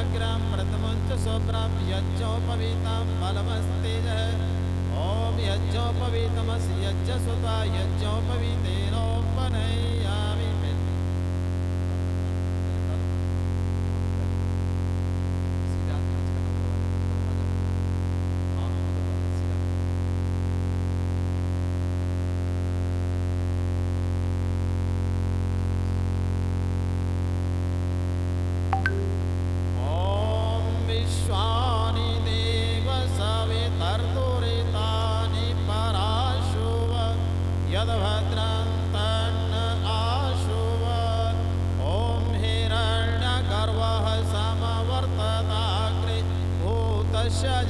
अग्रम प्रथमं च शुभ्रं यज्ञोपवीतं बलमस्तेजः ॐ यज्ञोपवीतमसि यज्ञसुता यज्ञोपवीतेनोपनयामि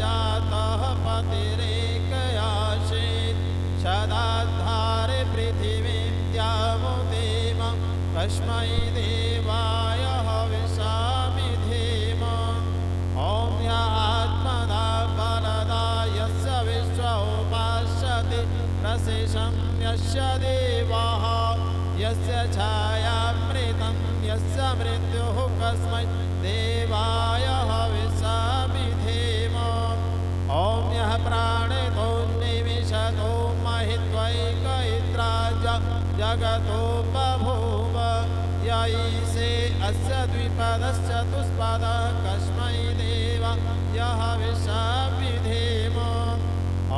जातः पतिरेकयाचेत् सदाधारे पृथिवीं द्यावो देवं तस्मै देवाय हविषामि धीम ॐ य आत्मदा बलदा यस्य विश्वोपास्यति प्रशेषं यस्य देवाः यस्य छायामृतं यस्य मृत्युः कस्मै देवाय हविषामि धीम ॐ यः प्राणितो निविशतो महित्वैकयित्रा जगतो बभूव य ईशे अस्य द्विपदश्चतुष्पदः कस्मै देवाय हविषामि धीम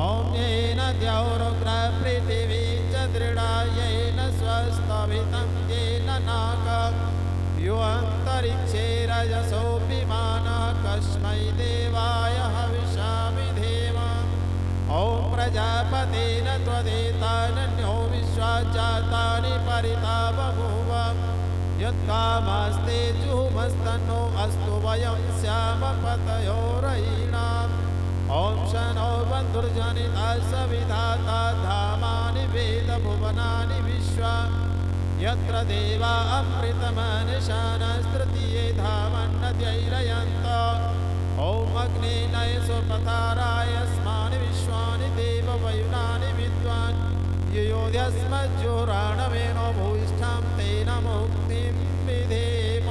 ॐ येन द्यौरुग्रपृथिवी च दृढा येन स्वस्तभितं येन नाग योऽन्तरिक्षे रजसो विमानः कस्मै देवाय हविषामि धीम ॐ प्रजापतेन त्वदेतानन्यो विश्वाजातानि परिता बभूव यत्कामस्ते जुहुमस्तन्नो अस्तु वयं स्याम पतयोरयीणाम् ॐ शनो बन्धुर्जनिता सविधाता धामानि वेदभुवनानि विश्वा यत्र देवा अमृतमनिशानस्तृतीये धामन्नद्यैरयन्त ॐ अग्ने नयसो पथारायस्मानि विश्वानि देववयुनानि विद्वान् युयोध्यस्मज्जुराणवेनो भूयिष्ठां तेन मुक्तिं विधेम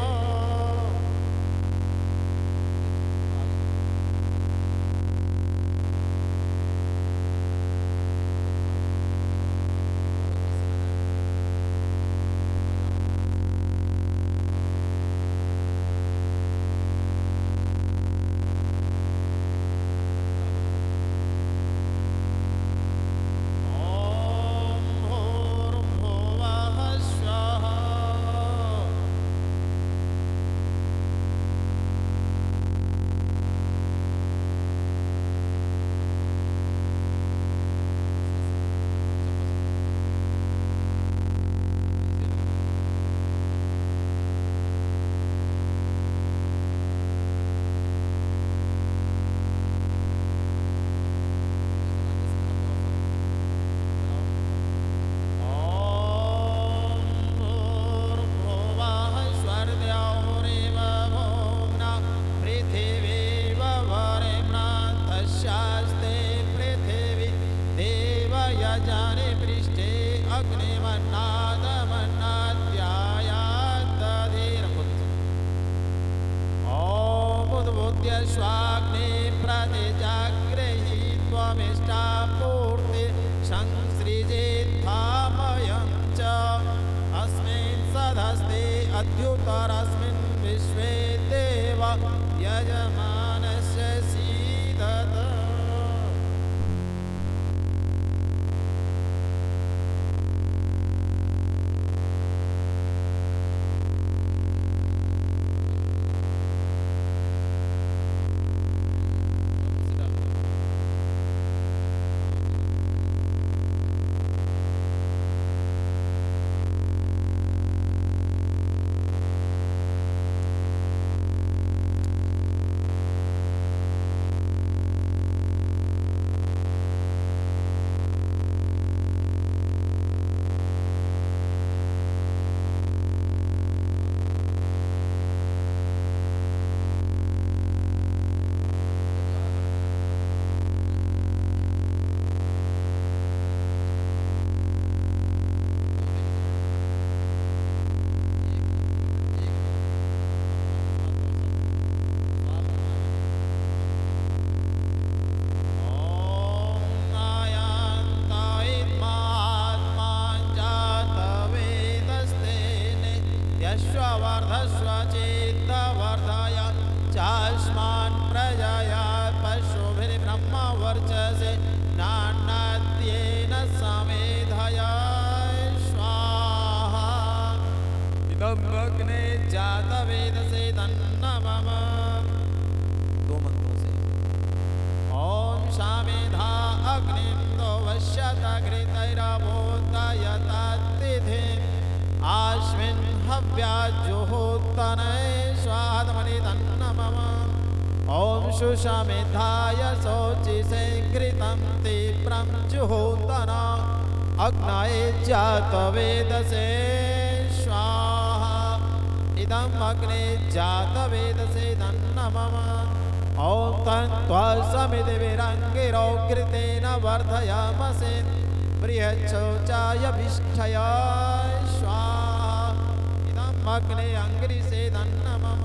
स्वाग्ने प्रतिजाग्रही त्वमिष्टापूर्ति संसृजेत्थामयं च अस्मिन् सदस्ते अद्युतरस्मिन् विश्वे देव यजमानस्य सीदत यश्वर्धस्व चेत्तवर्धय चास्मान् प्रजया पशुभिर्ब्रह्मवर्चसे नान्यत्येन समेधया स्वाहा इदं अग्ने जातवेदसे तन्नमः। दो मंत्रों से ओम शामेधा अग्निन्दो वश्यतघृतैरभूतयततिथिं आश्विन् हव्याजुहोत्तने स्वाहात्मनि तन्नमः। ओम सुषमेधाय शोचिसे घृतं तीव्रं जुहोत्तना अग्नये जातवेदसे स्वाहा इदम् अग्ने जातवेदसे तन्नमः। ओम तन्त्वा समितिभिरङ्गिरो घृतेन वर्धयामसे बृहच्छोचाय विष्ठय स्वाहा इदम् अग्ने अङ्घ्रिसे तन्नमः।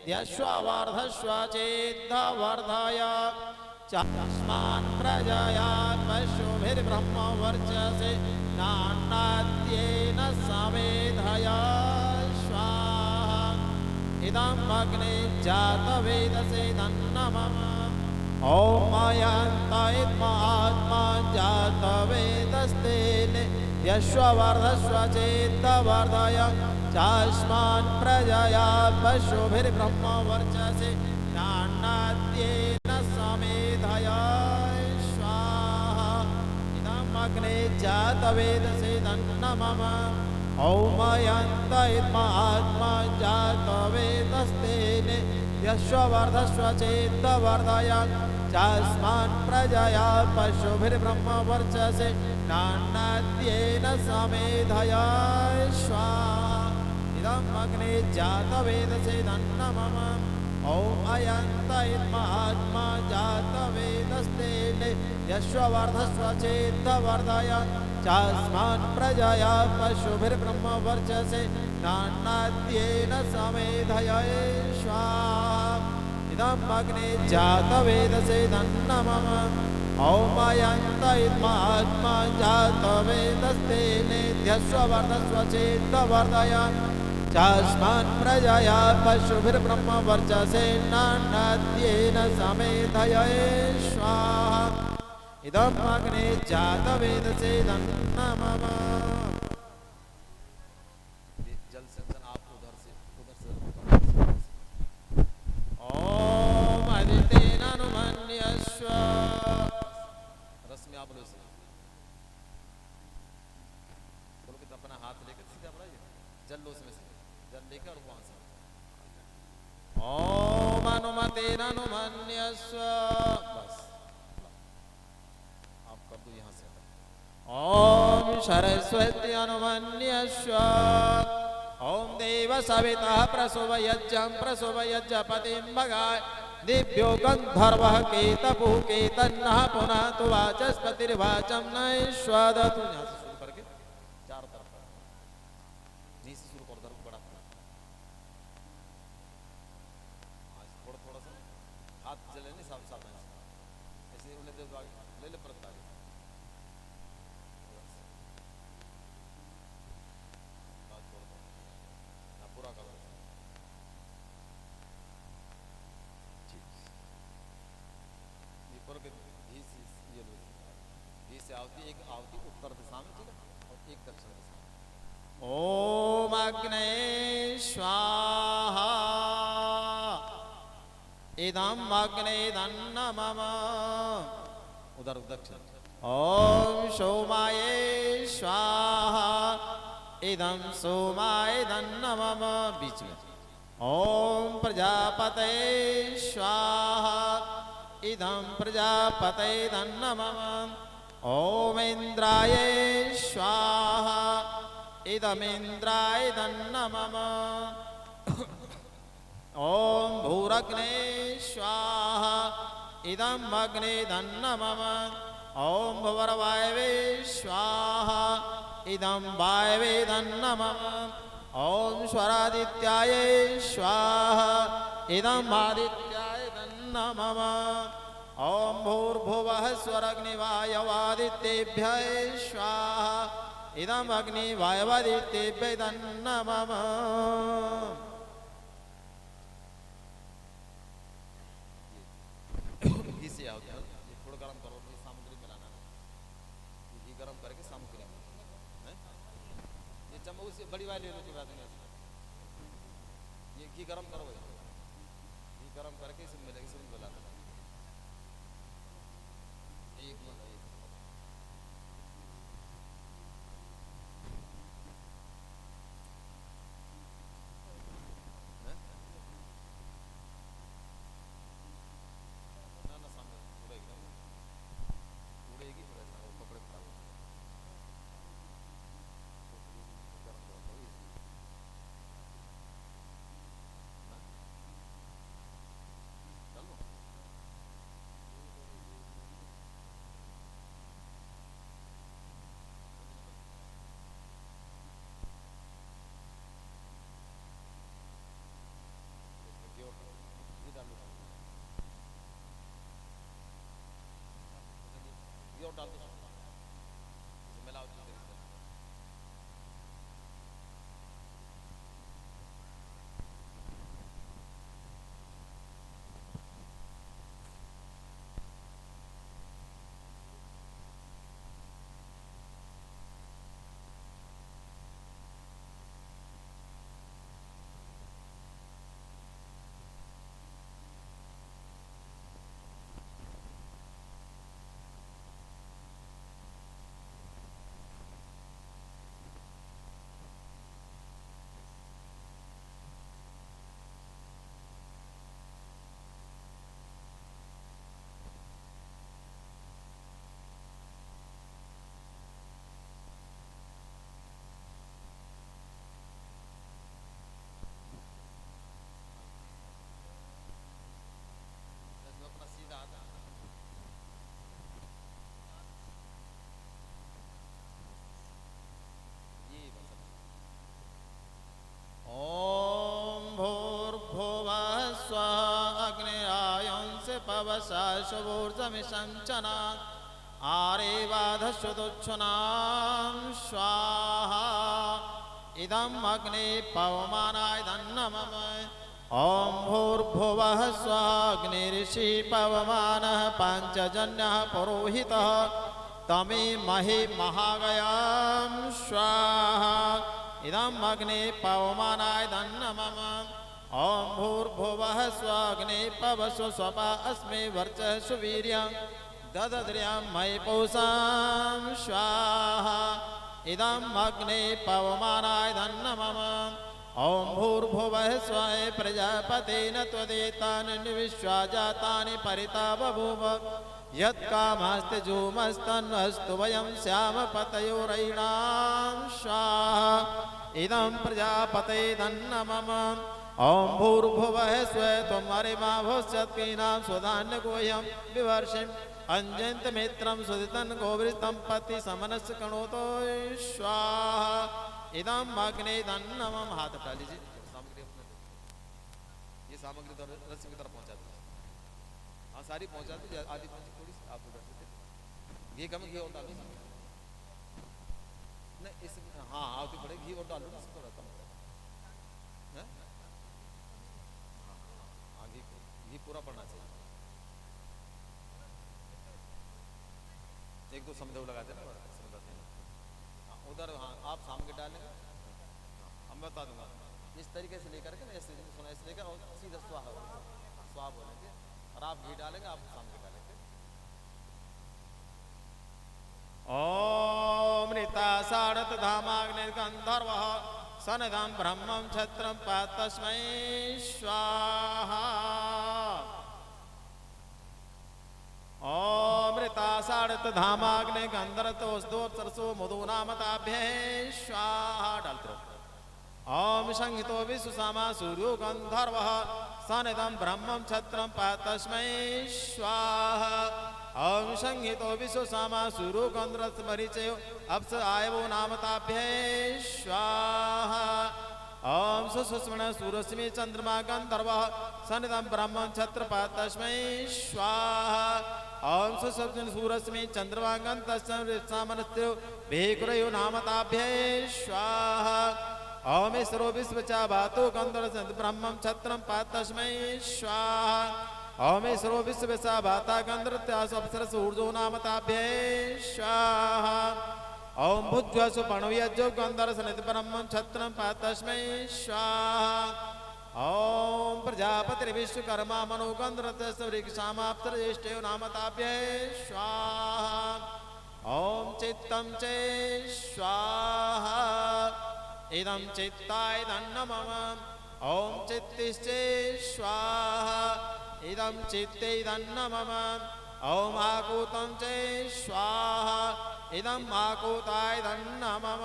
यश्वर्धस्व चेत्तवर्धय चास्मान् प्रजया पशुभिर्ब्रह्मवर्चसे नान्यत्येन समेधया स्वाहा इदम् अग्ने जातवेदसे तन्नमः। ओम अयन्तात्मा जातवेदस्तेन यश्वर्धस्व चेत्तवर्धय चास्मान् प्रजया पशुभिर्ब्रह्मवर्चसे नान्यत्येन समेधया स्वाहा इदम् अग्ने जातवेदसे तन्नमः। ओम अयन्तात्मा जातवेदस्तेन यश्वर्धस्व चेत्तवर्धय चास्मान् प्रजया पशुभिर्ब्रह्मवर्चसे नान्यत्येन समेधया स्वाहा इदम् अग्ने जातवेदसे तन्नमः। ओम अयन्तात्मा जातवेदस्तेन यश्वर्धस्व चेत्तवर्धय चास्मान् प्रजया पशुभिर्ब्रह्मवर्चसे नान्यत्येन समेधया स्वाहा इदम् अग्ने जातवेदसे तन्नमः। ओम अयन्तात्मा जातवेदस्तेन यश्वर्धस्व चेत्तवर्धय चास्मान् प्रजया पशुभिर्ब्रह्मवर्चसे नान्यत्येन समेधया स्वाहा इदम् अग्ने जातवेदसे तन्नमः। जल सिंचन आप उधर से ओम आदित्येन अनुमन्यस्व रस में आप बोलो इसे बोलो कि अपना हाथ लेकर सीधा बढ़ाइए जल लो उसमें से जल लेकर और वहां से ओम अनुमतेन अनुमन्यस्व बस आप कर दो यहाँ से। ओम सरस्वती अनुमन्यस्व ओम देव सविता प्रसुवयज्ञं प्रसुवयज्ञपतिं भगाय दिव्यो गंधर्वः केतपुः केतन्नः पुनः तु वाचस्पतिर्वाचं नैष्वदतु। यहाँ से शुरू करके चारों तरफ नीचे से शुरू कर दर बड़ा थोड़ा थोड़ा सा हाथ जले नहीं साफ साफ ऐसे उन्हें दे ले ले परत आगे पूरा कर घी से आवती एक आवती उत्तर दिशा में ठीक है और एक दक्षिण दिशा में। ओम अग्ने स्वाहा इदम् अग्ने तन्नमः। उधर दक्षिण। ओम सोमाये स्वाहा इदं सोमाय तन्नमः। बीच में। ओम प्रजापते स्वाहा इदं प्रजापते तन्नमः। ओम इंद्राय स्वाहा इदमिन्द्राय तन्नमः ॐ भूरग्ने स्वाहा इदम् अग्ने तन्नमः ॐ भुवर्वायवे स्वाहा इदं वायवे तन्नमः ॐ स्वरादित्याय स्वाहा इदम् आदित्याय तन्नमः ॐ भूर्भुवः स्वरग्निवायवादित्येभ्यः स्वाहा इदम् अग्निवायवादित्येभ्यः तन्नमः घी से आओ थोड़ा गरम करो ये सामग्री मिलाना घी गरम करके सामग्री ये चम्मच से बड़ी वाली ले लो की बात नहीं ये घी गरम करो भाई घी गरम करके इसमें मिलेगी इसमें मिलाना एक मिनट डाल दो मिलाओ पवसा शुभोर्जमिषञ्चना आरेवाधश्रुतुच्छुनां स्वाहा इदम् अग्ने पवमानाय तन्नमः ॐ भूर्भुवः स्वाग्निर्षि पवमानः पाञ्चजन्यः पुरोहितः तमीमहि महागयां स्वाहा इदम् अग्ने पवमानाय तन्नमः ॐ भूर्भुवः स्वाग्ने पवसु स्वपा अस्मे वर्चः सुवीर्यं ददद्र्यां मयि पूषां स्वाहा इदम् अग्ने पवमानाय तन्नमः ॐ भूर्भुवः स्वय प्रजापतेन त्वदेतानि विश्वा जातानि परिता बभूव यत्कामास्ति जूमस्तन्वस्तु वयं श्यामपतयोरयिणां स्वाहा इदं प्रजापते तन्नमः ॐ भूर्भुवः स्व त्वमरिमा भविष्यत्कीनां स्वधान्यगोह्यं विवर्षिम् अंजंत मित्रं सुदितं गोवृतं पति समनस्य कणोतो स्वाहा इदं अग्ने तन्नमः। हाथ हटा लीजिए, सामग्री अपने ये सामग्री तो रस्सी की तरफ पहुंचा दो। हाँ सारी पहुंचा दो, आधी थोड़ी सी आप उधर से घी कम घी और डालो नहीं इस हाँ आवती पड़े घी और डालो ना थोड़ा कम है हाँ घी पूरा पड़ना चाहिए। एक दो समझो लगा देना उधर। हाँ आप सामने डालेंगे हम बता दूंगा इस तरीके से लेकर के ना ऐसे सुना ऐसे लेकर और सीधा स्वाहा स्वाहा बोलेंगे और आप घी डालेंगे आप सामने डालेंगे। ओम ऋता साड़त धामाग्निर्गंधर्व सनदं ब्रह्मं छत्रं पातस्मै स्वाहा। अमृतासाड़ित धामाग्नि गंधरतोस्दोत्सरसो मधु नामताभ्ये स्वाहा डालते रहो। ओम संहितो विश्वसामा सूर्यो गंधर्वः सनिधं ब्रह्मं छत्रं तस्मै स्वाहा। ओम संहितो विश्वसामा सूर्यो गंधर्वः मरीचयो अप्स आयवो नामताभ्ये स्वाहा। ओम सुषुम्ना सूरस्मी चंद्रमा गंधर्वः सनिधं ब्रह्मं छत्रं तस्मै स्वाहा। ओम सुषुम्ना सूरस्मी चंद्रमा गंधर्वः भेकुरयो नामताभ्ये स्वाहा। ओम ईश्वरो विश्वचा बातो गंधर्व ब्रह्मं छत्रं तस्मै स्वाहा। ओम ईश्वरो विश्वचा बाता गंधर्व अप्सरस ऊर्जो नामताभ्ये स्वाहा। ओम भुज्वसु पणव्यजो गंधर्व ब्रह्मं छत्रं तस्मै स्वाहा। ओम प्रजापतिर्विश्वकर्मा मनो गंधर्वृक्षामाप्तरेष्ठयो नामताभ्ये स्वाहा। ओम चित्तं चे स्वाहा। इदं चित्ताय नमः। ओम चित्तिश्चे स्वाहा। इदं चित्ते नमः। ओम आकूतं चे स्वाहा। इदं आकूताय नमः।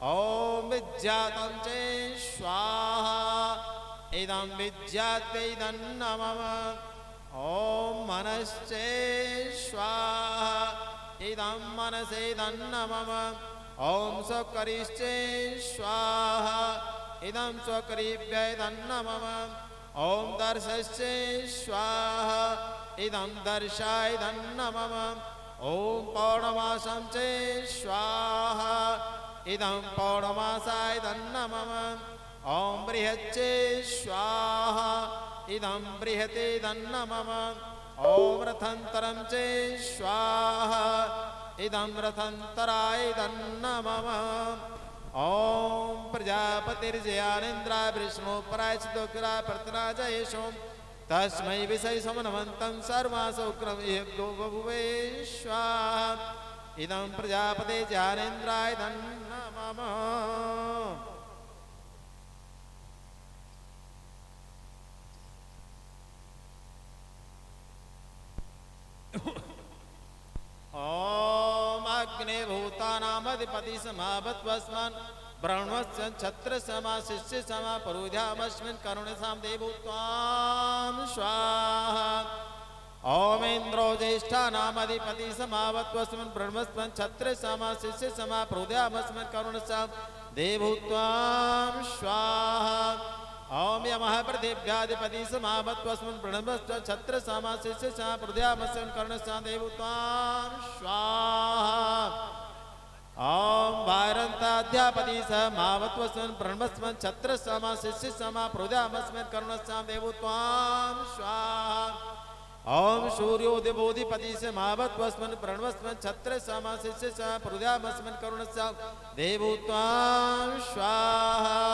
ओम विज्ञातं चे स्वाहा। इदं विज्ञात्यै नमः। ओम मनश्चे स्वाहा। इदं मनसे नमः। ओम स्वकरिश्चे स्वाहा। इदं स्वकरीभ्यै नमः। ओम दर्शश्चे स्वाहा। इदं दर्शाय नमः। ओम पौर्णमासं चे स्वाहा। इदं पौर्णमासाय नमः। ओम बृहच्चे स्वाहा। इदं बृहते नमः। ओम रथंतरं चे स्वाहा। इदं रथंतराय नमः। ओम प्रजापतिर्जयानेन्द्राय विष्णु परायचिदोग्राय प्रतनाजय सोम तस्मै विषय समनवन्तं सर्वासुक्रम इह्यो बभुवे स्वाहा। इदं प्रजापते ज्ञानेन्द्राय नमः। ओम अग्निभूतानामधिपति समावत्वस्मान् ब्रह्मस्य छत्र समा शिष्य समा परुध्यामस्मिन् करुणसां देवत्वां स्वाहा। ओम इंद्रो ज्येष्ठानामधिपति समावत्वस्मिन् ब्रह्मस्मिन् छत्र समा शिष्य समा परुध्यामस्मिन् करुणसां देवत्वां स्वाहा। ओम यमः पृथिव्याधिपति समावत्वस्मिन् ब्रह्मस्य छत्र समा शिष्य समा परुध्यामस्मिन् करुणसां देवत्वां स्वाहा। ओम वारन्ताध्यापति समावत्वस्मिन् ब्रह्मस्मिन् छत्र समा शिष्य समा परुध्यामस्मिन् करुणसां देवत्वां स्वाहा। ओम सूर्योदिबोधिपति समावत्वस्मिन् ब्रह्मस्मिन् छत्र समा शिष्य समा परुध्यामस्मिन् करुणसां देवत्वां स्वाहा।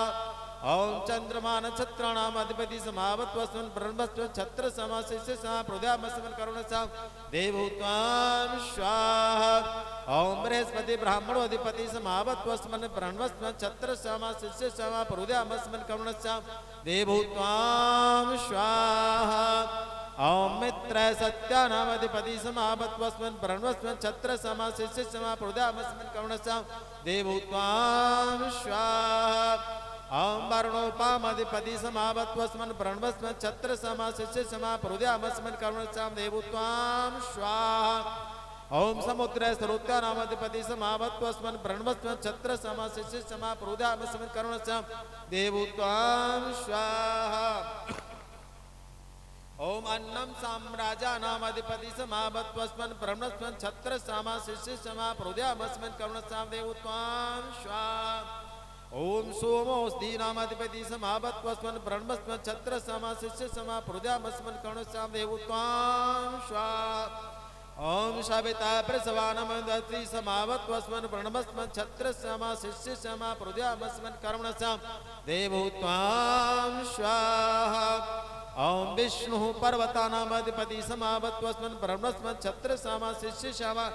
ओम चंद्रमा नक्षत्राणाम अधिपति समावत्वस्मिन् ब्रह्मस्मिन् छत्र समा शिष्य समा परुध्यामस्मिन् करुणसां देवत्वां स्वाहा। ओम बृहस्पति ब्राह्मणोधिपति समावत्वस्मिन् ब्रह्मस्मिन् छत्र समा शिष्य समा परुध्यामस्मिन् करुणसां देवत्वां स्वाहा। ओम मित्र सत्यानामधिपति समावत्वस्मिन् ब्रह्मस्मिन् छत्र समा शिष्य समा परुध्यामस्मिन् करुणसां देवत्वां स्वाहा। ओम वरुणोपामधिपति समावत्वस्मिन् ब्रह्मस्मिन् छत्र समा शिष्य समा परुध्यामस्मिन् करुणसां देवत्वां स्वाहा। ओम समुद्र सरोत्यानामधिपति समावत्वस्मिन् ब्रह्मस्मिन् छत्र समा शिष्य समा परुध्यामस्मिन् करुणसां देवत्वां स्वाहा। ओम अन्नं साम्राज्यानामधिपति समावत्वस्मिन् ब्रह्मस्मिन् छत्र समा शिष्य समा परुध्यामस्मिन् करुणसां देवत्वां स्वाहा। ओम सोमोऽस्तीनामधिपति समावत्वस्मिन् ब्रह्मस्मिन् छत्र समा शिष्य समा परुध्यामस्मिन् करुणसां देवत्वां स्वाहा। ओम सविता प्रसवानामधिपति समावत्वस्मिन् ब्रह्मस्मिन् छत्र समा शिष्य समा परुध्यामस्मिन् करुणसां देवत्वां स्वाहा। ओम विष्णु पर्वतानामधिपति समावत्वस्मिन् ब्रह्मस्मिन् छत्र समा शिष्य समा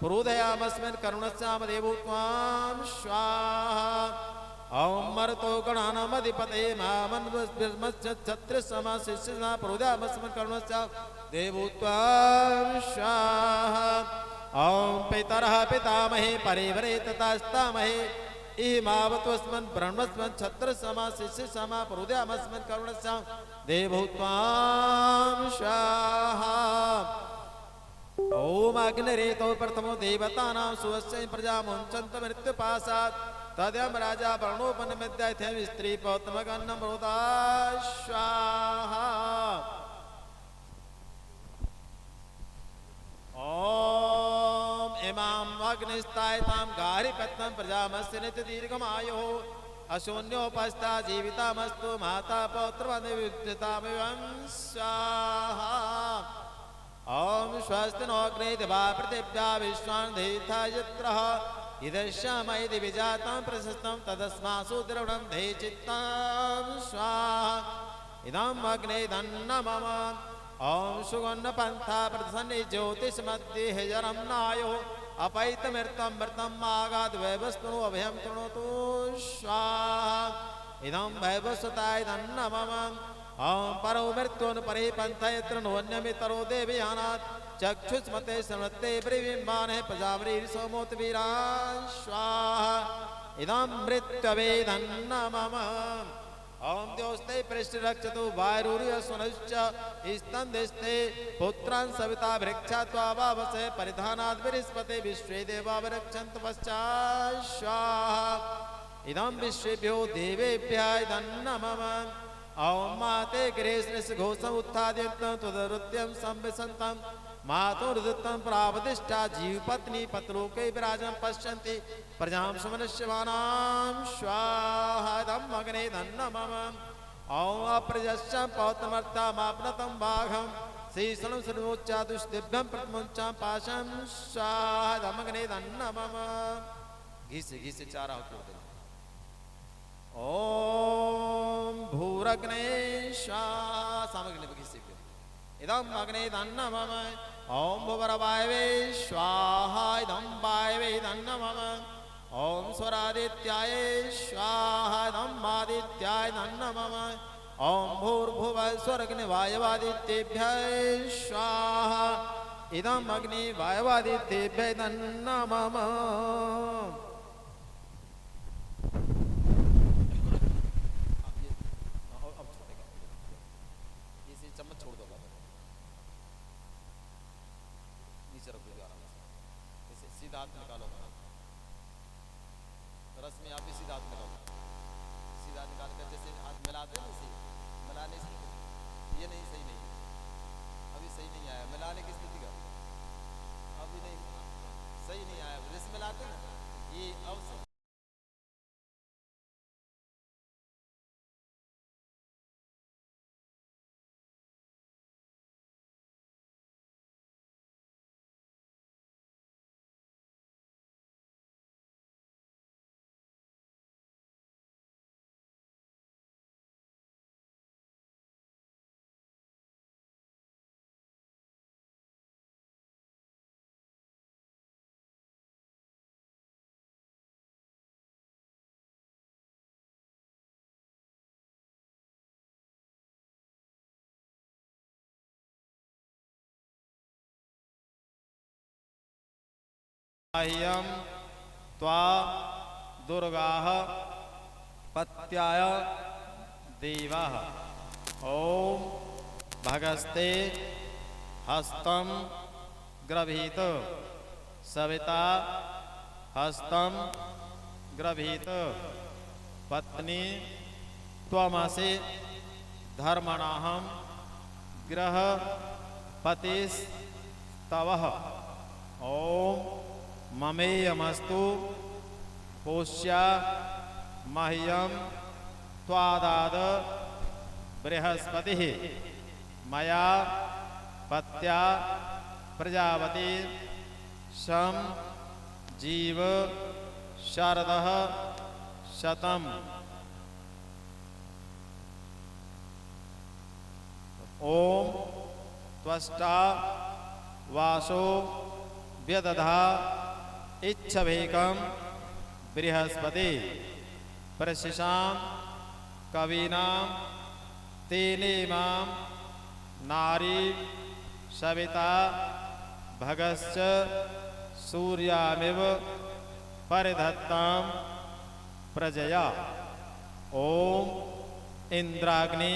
परुध्यामस्मिन् करुणसां देवत्वां स्वाहा। ॐ मरुतो गणानामधिपते मामन्वस्मच्छत्रिसमा शिष्यना प्रोद्यामस्मत्कर्मश्च देवोत्वां स्वाहा ॐ पितरः पितामहे परिवरे तथास्तामहे इमावत्वस्मन् ब्रह्मस्मन् छत्रसमा शिष्यसमा प्रोद्यामस्मत्कर्मश्च देवोत्वां स्वाहा ओम अग्निरेतो प्रथमो देवतानां सुवस्य प्रजा मुञ्चन्त मृत्युपाशात् तद्यं राजा वर्णोपनिमित्याथं स्त्री पौत्रमगन्नं रोदा स्वाहा ओम इमाम अग्निस्तायतां गारिपत्नं प्रजामस्य नित्य दीर्घमायुः अशून्योपस्था जीवितामस्तु माता पौत्रवन्दितामिवं स्वाहा ओम स्वस्ति नो अग्ने दिवा पृथिव्या विश्वान् धीथा यत्रः इदश्यामहि दिविजातां प्रशस्तं तदस्मासु द्रवणं धे चित्तां स्वाहा इदम् अग्ने धन्नमम ओम सुगन्धपन्था प्रसन्नि ज्योतिषमध्ये हिजरं नायुः अपैतमृतं मृतं आगाद्वैवस्तु अभयं तृणोतु स्वाहा इदं वैवस्वताय धन्नमम ओम परो मृत्युन परे पंथयत्र नोन्यमितरो देवयानात् चक्षुष्मते समृत्ते ब्रवीम्बाने प्रजावरीर सोमोत वीरान् स्वाहा इदं मृत्यवे धन्नमम ओम द्योस्ते पृष्ठरक्षतु वायुरुर्यस्वनश्च स्तन्दिस्ते पुत्रान् सविता भृक्षा त्वावावसे परिधानाद् बृहस्पते विश्वे देवावरक्षन्तु पश्चात् स्वाहा इदं विश्वेभ्यो देवेभ्यः धन्नमम ओम माते गृहेश घोषम उत्थाद्यन्तं तदरुत्यं संविशन्तं मातुर्दत्तं प्रावदिष्टा जीवपत्नी पत्रोके विराजं पश्यन्ति प्रजां सुमनुष्यमानां स्वाहा इदम् अग्ने धन्नमम ओम अप्रजस्यं पौत्रमर्थमाप्नतं बाघं शीर्षणं सर्वोच्चादुष्टिभ्यं प्रथमोच्चां पाशं स्वाहा इदम् अग्ने धन्नमम घी से चारा होते ओम भूरग्ने स्वाहा सामग्री बगी से इदम् अग्ने धन्नमम ओम भुवरवायवे स्वाहा इदम् वायवे धन्नमम ओम स्वरादित्याय स्वाहा इदम् आदित्याय धन्नमम ओम भूर्भुवः स्वर्गने वायवादित्येभ्यः स्वाहा इदम् अग्नि वायवादित्येभ्यः धन्नमम हाथ निकालो रस में आप भी सीधा हाथ मिलाओ सीधा निकाल कर जैसे हाथ मिलाते हैं इसे मिलाने से ये नहीं सही नहीं अभी सही नहीं आया मिलाने की स्थिति का अभी नहीं सही नहीं आया जैसे मिलाते ना ये अब सही अह्यम त्वा दुर्गाः पत्याय देवाः ओम भगस्ते हस्तं ग्रभीत सविता हस्तं ग्रभीत पत्नी त्वमसि धर्मणाहं ग्रह पतिस्तवः ओम ममेयमस्तु पोष्या मह्यं त्वादाद बृहस्पतिः मया पत्या प्रजावती शं जीव शरदः शतम् ओम त्वष्टा वासो व्यदधा इच्छभेकं बृहस्पति प्रशिशां कवीनां तेने मां नारी सविता भगश्च सूर्यामिव परिधत्तां प्रजया। ओम इंद्राग्नि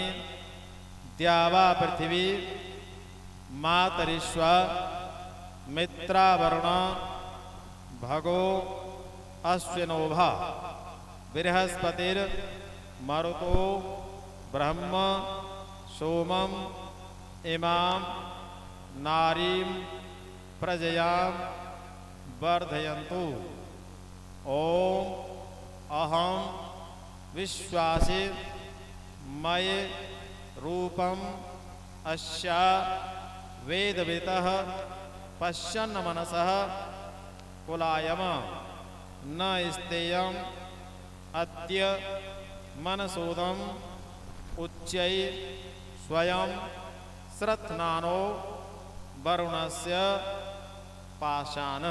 द्यावा पृथ्वी मातरिश्व मित्रावरुण भगो अश्विनोभा बृहस्पतिर मरुतो ब्रह्म सोमम इमां नारीं प्रजयां वर्धयन्तु। ओम अहम विश्वासि मय रूपम अस्या वेदवितः पश्यन् मनसः कुलायम न स्तेयम् अद्य मनसोदम उच्चै स्वयं श्रत्नानो वरुणस्य पाषाण।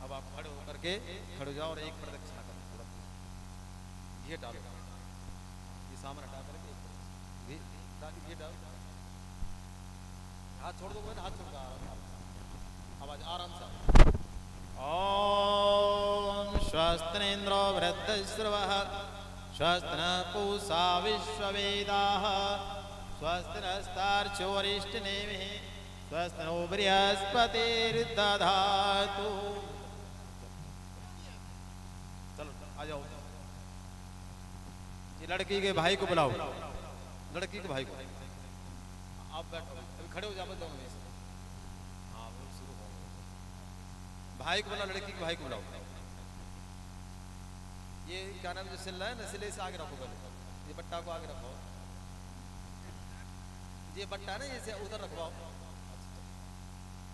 अब आप खड़े होकर के खड़े हो जाओ और एक प्रदक्षिणा करो। थोड़ा घी डालो, ये सामने हटा करके घी डालो। हाथ छोड़ दो, हाथ छोड़ दो, आवाज आराम से। ओम स्वस्तिन्द्रो वृद्धश्रवः स्वस्ति नः पूषा विश्ववेदाः स्वस्ति नस्तार्क्ष्यो स्वस्ति नो बृहस्पतिर्दधातु। चलो आ जाओ। ये लड़की के भाई को बुलाओ, लड़की के भाई को। आप बैठो, अभी खड़े हो जाओ दोनों में से। हाँ शुरू हो। भाई को बुलाओ, लड़की के भाई को बुलाओ। ये क्या नाम जो सिल रहा है ना, सिले से आगे रखो पहले। ये बट्टा को आगे रखो, ये बट्टा ना ये से उधर रखवाओ।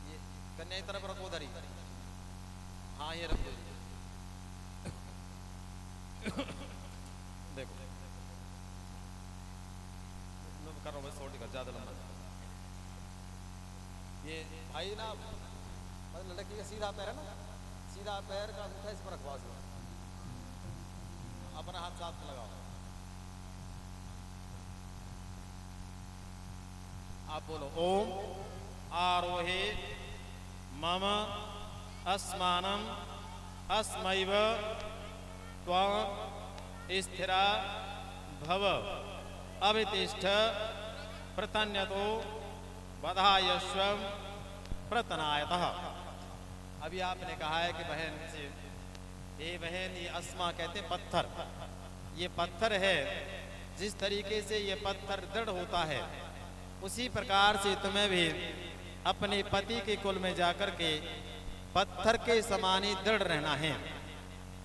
ये कन्या की तरफ रखो, उधर ही। हाँ ये रखो। देखो कर रहा हूँ, बस कर ज्यादा लंबा। ये भाई ना मतलब लड़की का सीधा पैर है ना, सीधा पैर का अंगूठा इस पर रखवाओ। अपना हाथ साथ में लगाओ। आप बोलो ओम आरोहे मम अस्मानम अस्मैव त्वं स्थिरा भव अभितिष्ठ प्रतन्यतो वधायस्वं प्रतनायतः। अभी आपने कहा है कि बहन से, ये बहन ये अस्मा कहते हैं पत्थर। ये पत्थर है, जिस तरीके से ये पत्थर दृढ़ होता है उसी प्रकार से तुम्हें भी अपने पति के कुल में जाकर के पत्थर के समान ही दृढ़ रहना है।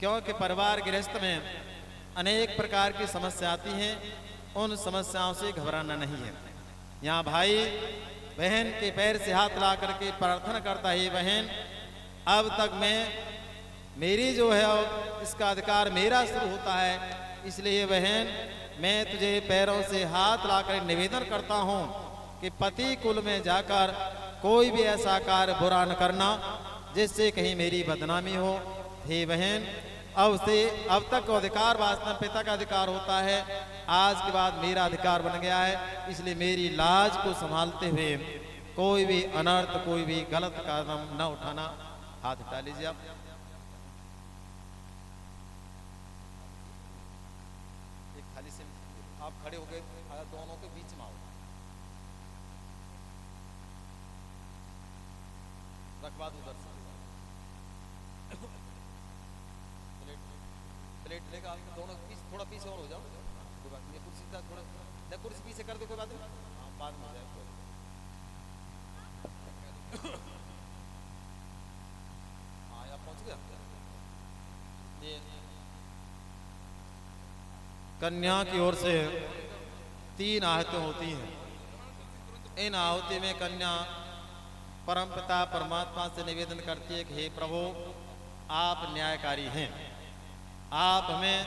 क्योंकि परिवार गृहस्थ में अनेक प्रकार की समस्या आती हैं, उन समस्याओं से घबराना नहीं है। यहाँ भाई बहन के पैर से हाथ ला करके प्रार्थना करता है, बहन अब तक मेरी जो है इसका अधिकार मेरा शुरू होता है, इसलिए बहन मैं तुझे पैरों से हाथ लाकर निवेदन करता हूँ कि पति कुल में जाकर कोई भी ऐसा कार्य बुरा न करना जिससे कहीं मेरी बदनामी हो। हे बहन अब तक अधिकार वास्तव में पिता का अधिकार होता है, आज के बाद मेरा अधिकार बन गया है, इसलिए मेरी लाज को संभालते हुए कोई भी अनर्थ कोई भी गलत कदम न उठाना। हाथ उठा लीजिए आप। एक खाली से आप खड़े हो गए, दोनों के बीच में आओ, रखवा दो उधर से प्लेट लेगा। आप दोनों थोड़ा पीछे और हो जाओ, कोई बात नहीं। कुर्सी का थोड़ा कुर्सी पीछे कर दो, कोई बात नहीं, बाद में हो जाए। हाँ आप पहुंच गया। ये कन्या की ओर से 3 आहुतियां होती हैं। इन आहुति में कन्या परमपिता परमात्मा से निवेदन करती है कि हे प्रभु आप न्यायकारी हैं, आप हमें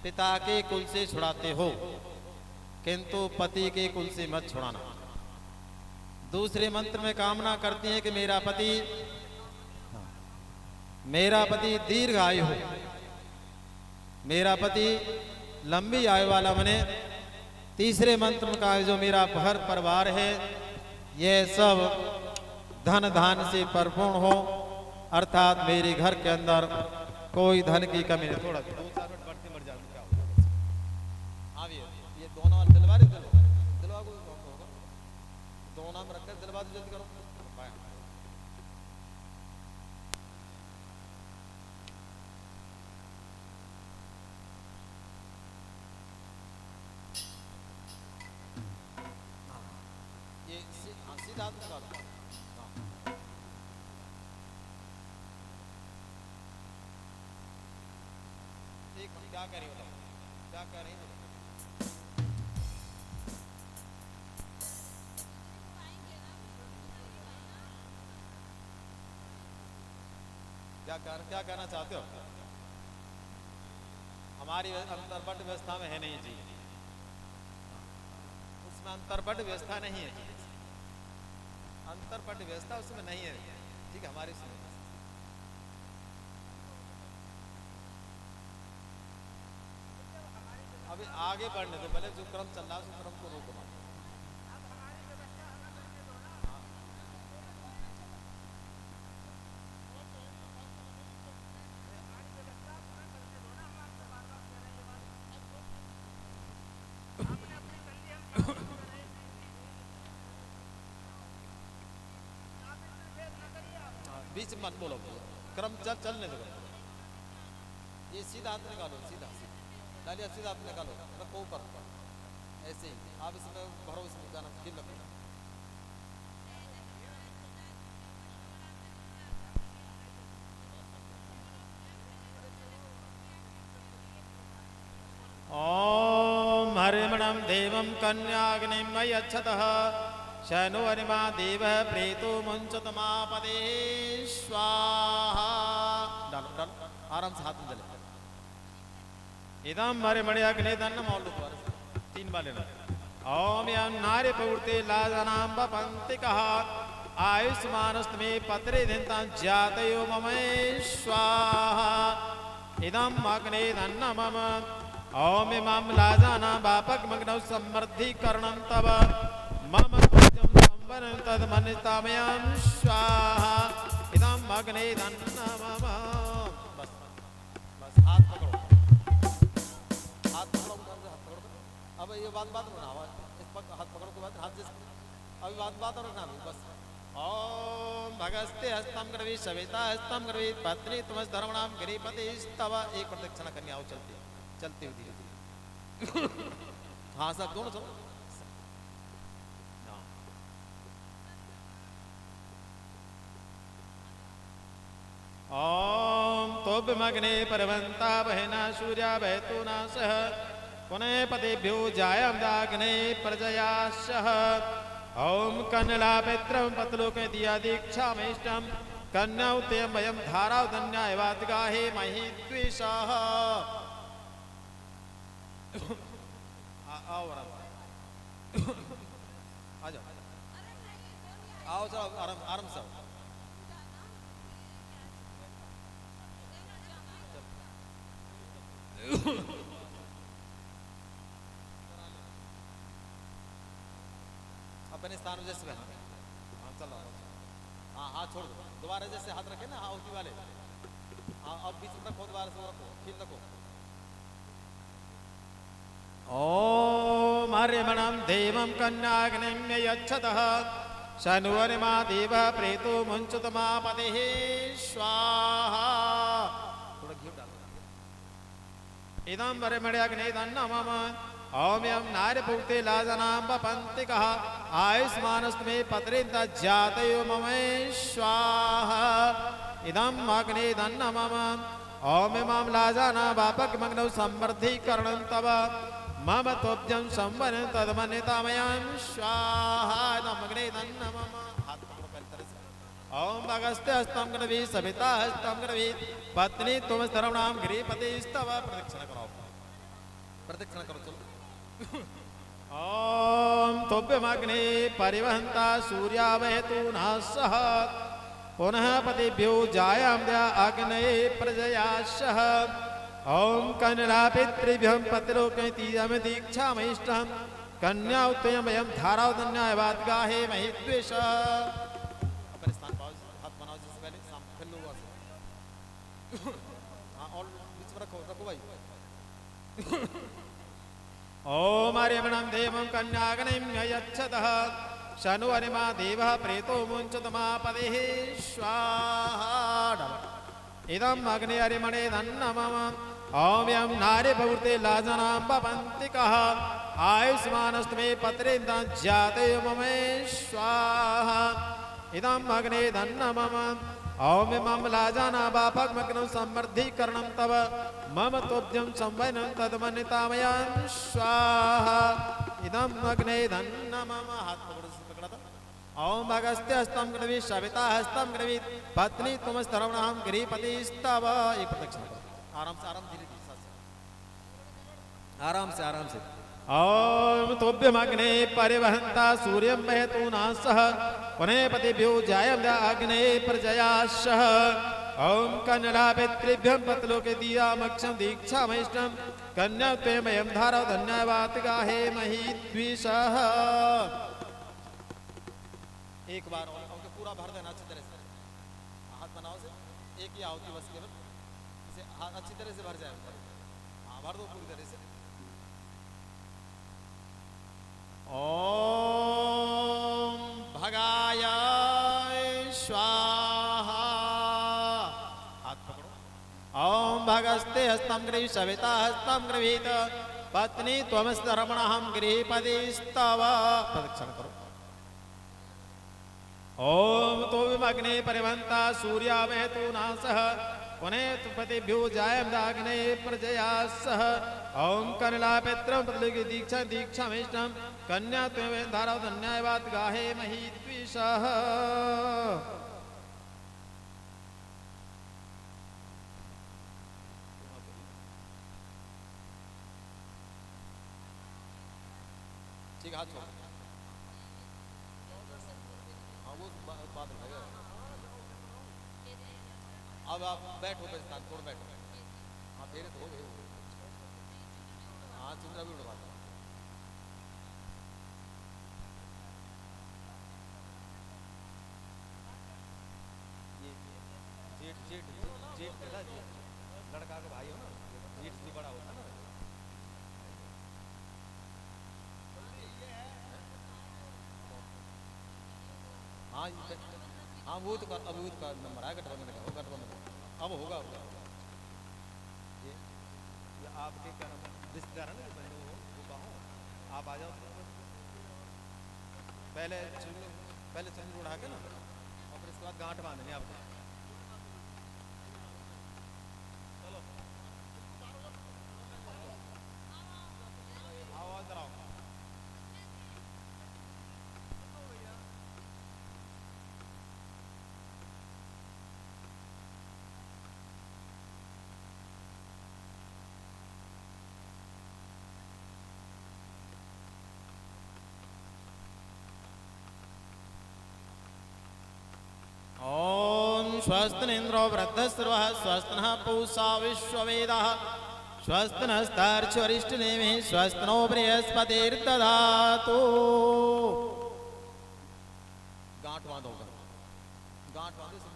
पिता के कुल से छुड़ाते हो किंतु पति के कुल से मत छुड़ाना। दूसरे मंत्र में कामना करती है कि मेरा पति दीर्घायु हो, मेरा पति लंबी आयु वाला बने। तीसरे मंत्र का जो मेरा घर परिवार है ये सब धन धान से परिपूर्ण हो, अर्थात मेरे घर के अंदर कोई धन की कमी नहीं। थोड़ा 2-4 मिनट बढ़ते मर जाऊं क्या होगा? हाँ ये दोनों दिलवा दे, दिलवा को होगा, दोनों में रखकर दिलवा दो, जल्दी करो। ये सीधा हाथ निकालो। क्या कह रही हो, क्या कह रही हो? क्या कहना चाहते हो? हमारी अंतर्पट व्यवस्था में है नहीं जी, उसमें अंतर्पट व्यवस्था नहीं है जी, अंतर्पट व्यवस्था उसमें नहीं है। ठीक है, हमारी अभी आगे बढ़ने दो, पहले जो क्रम चल रहा है उस क्रम को रोको मत। बीच मत बोलो, क्रम चलने दो। ये सीधा हाथ निकालो, सीधा डालिए, सीधा हाथ निकालो, रखो ऊपर, ऐसे ही आप इसमें भरो, इसमें गाना खिल रखो। ओम हरिमणम देवम कन्याग्निमय अच्छतः शनो अरिमा देव प्रेतो मुंचतमापदे स्वाहा। डालो डालो, आराम से हाथ में जले। इदम हरिमणि अग्नि दन्न मौलू पर 3 बार लेना। ओम यं नारी प्रवृत्ति लाजनाम बपंति कहा आयुष्मानस्तमे पत्रे दिन्तां जातयो मम स्वाहा। इदम अग्नि दन्न मम। ओम इमं लाजाना बापक मग्नौ समृद्धिकरणं तव मम पूज्यं संवरं तद्मनितामयं स्वाहा। इदं अग्ने दन्न मम। बस बस, हाथ पकड़ो, हाथ पकड़ो, हाथ पकड़ो। अब ये बात बनाओ, इस पर हाथ पकड़ो के बाद हाथ जैसे अभी बात और रखना बस। ओम भगस्ते हस्तम ग्रवी सविता हस्तम ग्रवी पत्नी तुमस धर्मणाम गिरिपति स्तव। एक प्रदक्षिणा करनी आओ, चलती चलती हुई धीरे धीरे। हाँ सब दोनों सब। ओम तोभ्यमग्ने परवंता बहना सूर्या बहतु नासः पुनः पतिभ्यो जायमदाग्ने प्रजयाशः। ओम कन्नला पित्रं पतलोके दिया दीक्षामेष्टं कन्या उत्यं वयं धारा धन्यायवाद गाहे मही द्विषः। आओ आ जाओ, आओ चलो, आराम आराम से। अपने स्थान जैसे रहना। हाँ चलो, हाँ हाथ छोड़ दो, दोबारा जैसे हाथ रखे ना, हाँ उसी वाले। हाँ अब बीच में रखो, दोबारा से रखो, खींच रखो। ओम हरिमणं देवं कन्याग्निं यच्छतः शनो अरिमा देव प्रेतो मुंचतमापतिः स्वाहा। थोड़ा घी डालो। इदं हरिमणि दन्न मम। ओम यं नारी भुक्ते लाजनां बपन्ति कः आयुष्मानस्तमे पत्रेन्त जातयो मम स्वाहा। इदं अग्ने दन्न मम। ओम इमं लाजाना बापक मग्नौ समृद्धिकरणं तव मम तोभ्यं संवरं तद्मनितामयं स्वाहा। इदं अग्ने दन्न मम। हाथ पकड़ो पहले तरह से। ओम अगस्त्य हस्तं ग्रवी सविता हस्तं ग्रवी पत्नी तुम सर्वनाम गिरिपति स्तव। प्रदक्षिणा करो, प्रदक्षिणा करो, चलो। ओम तोभ्यमग्ने परिवहन्ता सूर्या वहतु नासः पुनः पतिभ्यो जायां द्या अग्नये प्रजयाशः। ओम कन्या पितृभ्यं पतिलोकैतीयम दीक्षामहिष्टं कन्या उत्तयमयं धारावदन्याय बात गाहे महि द्वेष। अपने स्थान पाओ, हाथ बनाओ जिससे पहले साम फिर लो वहाँ से। हाँ और बीच में रखो रखो भाई। ओम आर्यमणं देवं कन्याग्निं यच्छतः शनु अनिमा देवः प्रेतो मुञ्चतमापदेः स्वाहा। इदम् अग्नि अरिमणे धन्नमः। ओम यं नारी प्रवृत्ति लाजनां भवन्ति कः आयुष्मानस्तु मे पत्रेन्द्रं जाते ममे स्वाहा। इदम् अग्ने धन्नमः। ओम मम लाजाना बापग्मग्नं समृद्धीकरणं तव मम तोभ्यं संवयनं तद्मन्यतामयं स्वाहा। इदम् अग्ने धन्नमः। हाथ पकड़ा था। ओम अगस्त्य हस्तं गृहीत सविता हस्तं गृहीत पत्नी तुम स्तरवणहं गृहपतिस्तव। एक प्रदक्षिण करो आराम से, आराम धीरे धीरे आराम से आराम से। ओम तोभ्यमग्ने परिवहन्ता सूर्यं वहतु नासः पुनः पतिभ्यो जायं अग्ने प्रजयाशः। ओम कन्या पितृभ्यं पतलोके दीयामक्षं दीक्षामहिष्टं कन्या त्वमयं धारा धन्यवाद गाहे महि द्विषः। एक बार और पूरा भर देना अच्छी तरह से, हाथ बनाओ से एक ही आहुति बस केवल इसे हाथ अच्छी तरह से भर जाए। हाँ भर दो पूरी तरह से। ओम भगाय स्वाहा। हाथ पकड़ो। ओम भगस्ते हस्तं गृहीत सविता हस्तं गृहीत पत्नी त्वमस्तरमणहं गृहपतिस्तव। प्रदक्षिण करो। ओम तोभ्यमग्ने परिवहन्ता सूर्या वहतु नासः पुनः पतिभ्यो जायं अग्ने प्रजयासः। ओम कन्या पितरं पतलोके दीक्षा दीक्षामहिष्टं कन्या त्वमयं धारा धन्यवाद गाहे महि द्विषः। ठीक हाथ छोड़ो। अब आप बैठो पे स्थान छोड़ बैठो। हाँ फेरे तो हो गए। हाँ चुंदरा भी उड़वा दो। ये जेठ जेठ जेठ कहला जी लड़का का भाई हो ना, जेठ से बड़ा होता ना। हाँ हाँ वो तो अभी का नंबर आया गठबंधन का, वो गठबंधन अब होगा। ये आपके क्या नाम रिश्तेदार है ना, वो कहो आप आ जाओ। पहले चंद्र उड़ा के ना और फिर इसके बाद गांठ बांधनी आपको। चलो आओ अंदर आओ। ओम स्वस्तिनिन्द्रो वृद्धस्रवः स्वस्तिनः पूषा विश्ववेदाः स्वस्तिनस्तार्क्ष्यरिष्टनेमिः स्वस्तिनो बृहस्पतिर्दधातु। गांठ बांधो, गांठ बांधो उसमें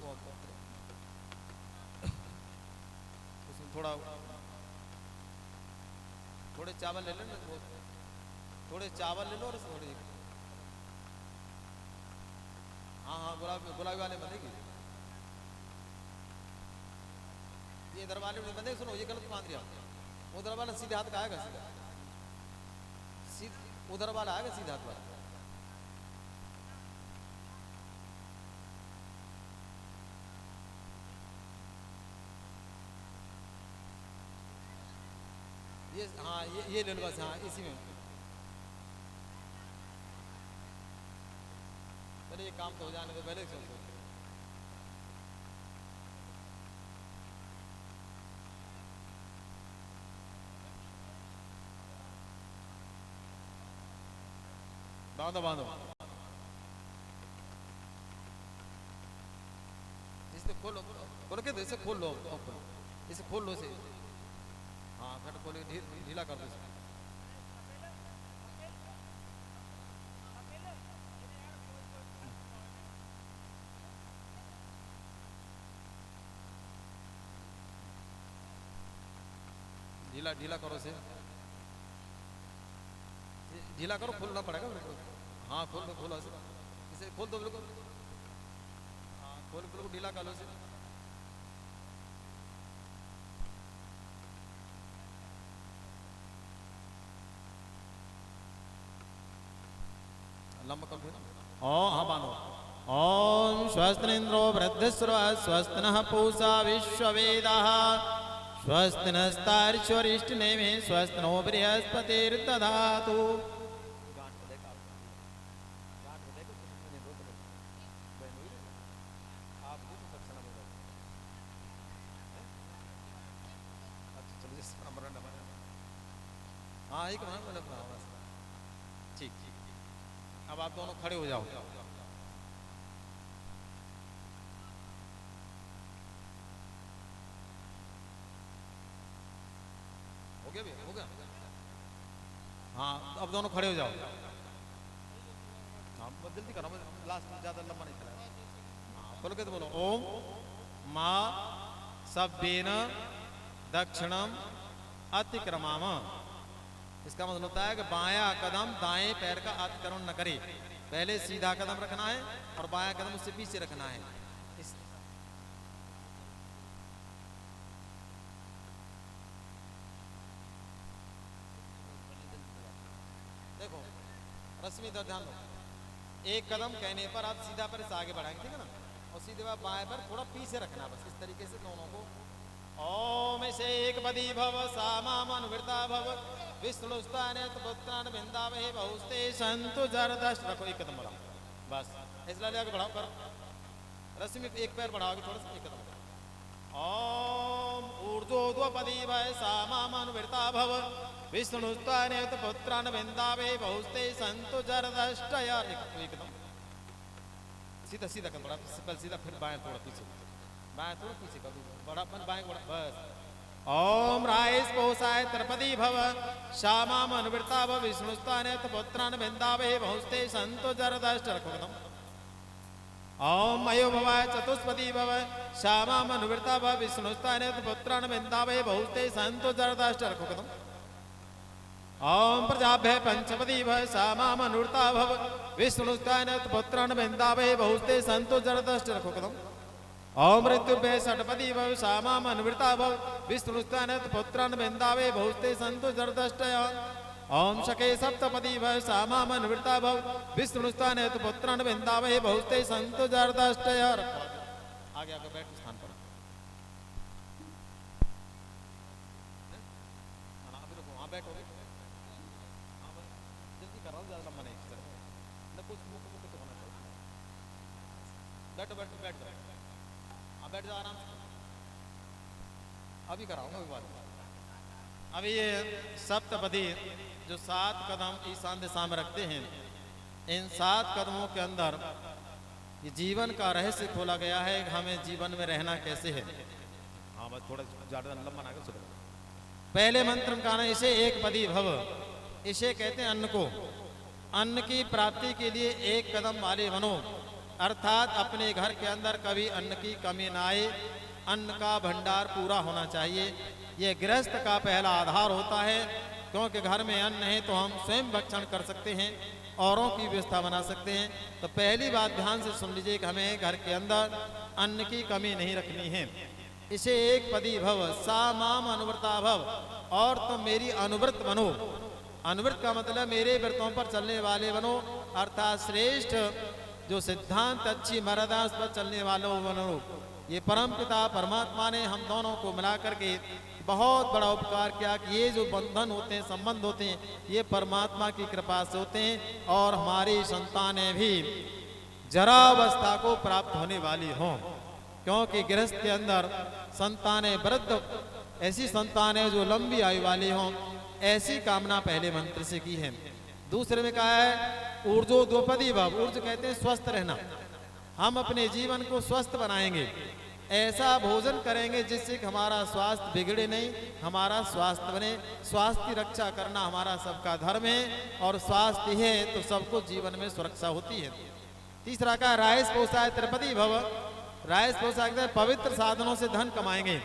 थोड़े चावल ले लो, थोड़े चावल ले लो और थोड़ी। हाँ हाँ गुलाबी वाले बंधेगी, ये इधर वाले नहीं बंधे। सुनो ये गलत बांध दिया। उधर वाला सीधे हाथ का आएगा, सीधा उधर वाला आएगा सीधा हाथ वाला। ये हाँ ये ले लो बस। हाँ इसी में चलिए, ये काम तो हो जाने दो पहले। चलते बांधो बांधो। इसे खोलो, खोल के इसे खोल लो, इसे खोल लो। इसे ढीला कर दो इसको। ढीला ढीला करो इसे, ढीला करो, खोलना पड़ेगा बिल्कुल। हाँ खोल दो, खोलो इसे खोल दो बिल्कुल। हाँ खोल, बिल्कुल ढीला कर लो इसे। लंबा कर दो। ओ हाँ बांधो। ओम स्वस्तिन्द्रो वृद्धस्व स्वस्ति नः पूषा विश्ववेदाः स्वस्ति नस्तार्क्ष्योरिष्टनेमिः स्वस्ति नो बृहस्पतिर्दधातु। हाँ एक मिनट, ठीक ठीक। अब आप दोनों खड़े हो जाओ। हो गया भैया, हो गया। हाँ अब दोनों खड़े हो जाओ। हाँ जल्दी करो, लास्ट ज्यादा लंबा नहीं चला। हाँ बोलो के तो बोलो। ओम माँ सभ्येन दक्षिणम अतिक्रमाम। इसका मतलब होता है कि बायां कदम दाएं पैर का अतिक्रमण न करे। पहले सीधा कदम रखना है और बायां कदम उससे पीछे रखना है। देखो रश्मि इधर ध्यान दो। एक कदम कहने पर आप सीधा पैर से आगे बढ़ाएंगे, ठीक है ना, और सीधे बार बाएं पैर थोड़ा पीछे रखना, बस इस तरीके से दोनों को। ओम से एक पदी भव सामानुवृता भव विष्णुस्तान पुत्रान बिंदावहे बहुस्ते संतु जरदष्ट। रखो एक कदम बढ़ाओ बस, इसलिए आगे बढ़ाओ कर। रस्सी में एक पैर बढ़ाओगे थोड़ा सा, एक कदम। ओम ऊर्ध्वोद्वपदी भय सामानुवृता भव विष्णुस्तान पुत्रान बिंदावहे बहुस्ते संतु जरदष्ट। यार एकदम सीधा सीधा कदम बढ़ा, पहले सीधा फिर बाएं थोड़ा पीछे, बाएं थोड़ा पीछे कर दो, बड़ा बाएं बड़ा बस। ओम रायस पोसाय त्रिपदी भव श्यामा अनुवृता भव विष्णुस्तान पुत्रान बिंदावहे बहुस्ते संतो जरदष्ट। रखो एकदम। ओम मयो भवाय चतुष्पदी भव श्यामा अनुवृता भव विष्णुस्तान पुत्रान बिंदावहे बहुस्ते संतो जरदष्ट। रखो एकदम। ओम प्रजाभ्य पंचपदी भव श्यामा अनुवृता भव विष्णुस्तान पुत्रान बिंदावहे बहुस्ते संतो जरदष्ट। रखो एकदम। ओम मृत्युभ्य षटपदी भव श्यामा अनुवृता भव विष्णुस्तान पुत्रान बिंदावे बहुस्ते संतो जरदष्ट। ओम शके सप्तपदी भव श्यामा अनुवृता भव विष्णुस्तान पुत्रान बिंदावे बहुस्ते संतो जरदष्ट। आगे आगे बैठ स्थान पर। हाँ बैठो, जल्दी करो, ज्यादा लंबा नहीं, कुछ मुख तो होना चाहिए। बैठो बैठो बैठ जाओ, बैठ जाओ आराम से। अभी कराऊंगा अभी बात। अभी ये सप्तपदी जो 7 कदम ईशान दिशा में रखते हैं, इन 7 कदमों के अंदर ये जीवन का रहस्य खोला गया है कि हमें जीवन में रहना कैसे है। हाँ बस थोड़ा ज्यादा लंबा ना कर। पहले मंत्र का ना इसे एक पदी भव, इसे कहते हैं अन्न को। अन्न की प्राप्ति के लिए एक कदम वाले बनो, अर्थात अपने घर के अंदर कभी अन्न की कमी ना आए, अन्न का भंडार पूरा होना चाहिए। यह गृहस्थ का पहला आधार होता है, क्योंकि घर में अन्न है तो हम स्वयं भक्षण कर सकते हैं, औरों की व्यवस्था बना सकते हैं। तो पहली बात ध्यान से सुन लीजिए कि हमें घर के अंदर अन्न की कमी नहीं रखनी है। इसे एक पदी भव सा माम अनुव्रता भव, और तुम मेरी अनुव्रत बनो। अनुव्रत का मतलब मेरे व्रतों पर चलने वाले बनो, अर्थात श्रेष्ठ जो सिद्धांत अच्छी मर्यादा पर चलने वालों बनो। ये परम पिता परमात्मा ने हम दोनों को मिला करके बहुत बड़ा उपकार किया कि ये जो बंधन होते हैं, संबंध होते हैं, ये परमात्मा की कृपा से होते हैं, और हमारी संतानें भी जरावस्था को प्राप्त होने वाली हों। क्योंकि गृहस्थ के अंदर संतानें वृद्ध, ऐसी संतानें जो लंबी आयु वाली हों, ऐसी कामना पहले मंत्र से की है। दूसरे में कहा है ऊर्जो द्वपदी भव। ऊर्ज कहते हैं स्वस्थ रहना। हम अपने जीवन को स्वस्थ बनाएंगे, ऐसा भोजन करेंगे जिससे कि हमारा स्वास्थ्य बिगड़े नहीं, हमारा स्वास्थ्य बने। स्वास्थ्य की रक्षा करना हमारा सबका धर्म है, और स्वास्थ्य है तो सबको जीवन में सुरक्षा होती है। तीसरा का रायस पोषाय त्रिपति भव। रायस पोषाय पवित्र साधनों से धन कमाएंगे।